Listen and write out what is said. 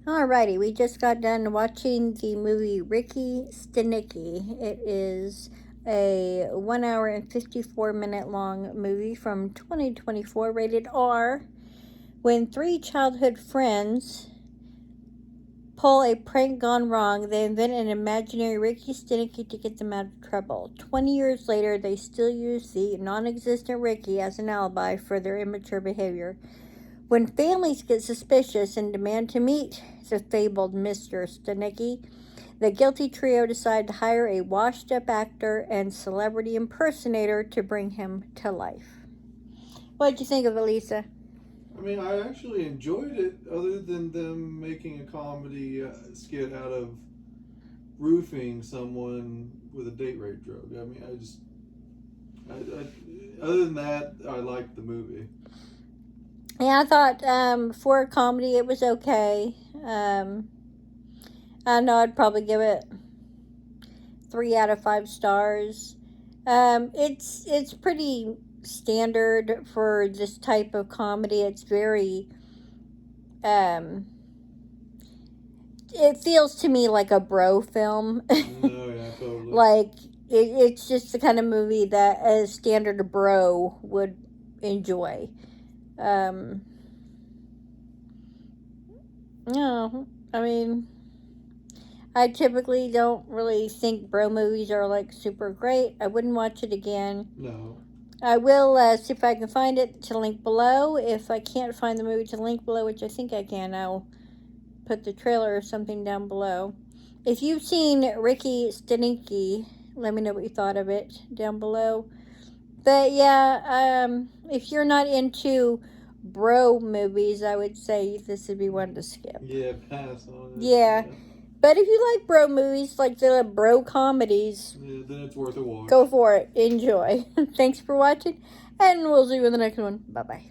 Alrighty, we just got done watching the movie Ricky Stanicky. It is a 1 hour and 54-minute long movie from 2024, rated R. When three childhood friends pull a prank gone wrong, they invent an imaginary Ricky Stanicky to get them out of trouble. 20 years later, they still use the non-existent Ricky as an alibi for their immature behavior. When families get suspicious and demand to meet the fabled Mr. Stanicky, the guilty trio decide to hire a washed-up actor and celebrity impersonator to bring him to life. What'd you think of it, Lisa? I mean, I actually enjoyed it, other than them making a comedy skit out of roofing someone with a date rape drug. I mean, other than that, I liked the movie. Yeah, I thought for a comedy it was okay. I know I'd probably give it 3 out of 5 stars. It's pretty standard for this type of comedy. It's very it feels to me like a bro film. No, yeah, totally. Like it's just the kind of movie that a standard bro would enjoy. No, I mean, I typically don't really think bro movies are like super great. I wouldn't watch it again. No. I will see if I can find it to link below. If I can't find the movie to link below, which I think I can, I'll put the trailer or something down below. If you've seen Ricky Stanicky, let me know what you thought of it down below. But yeah, if you're not into bro movies, I would say this would be one to skip. Yeah, pass on it. Yeah. But if you like bro movies, like the bro comedies, Then it's worth a watch. go for it. Enjoy. Thanks for watching, and we'll see you in the next one. Bye-bye.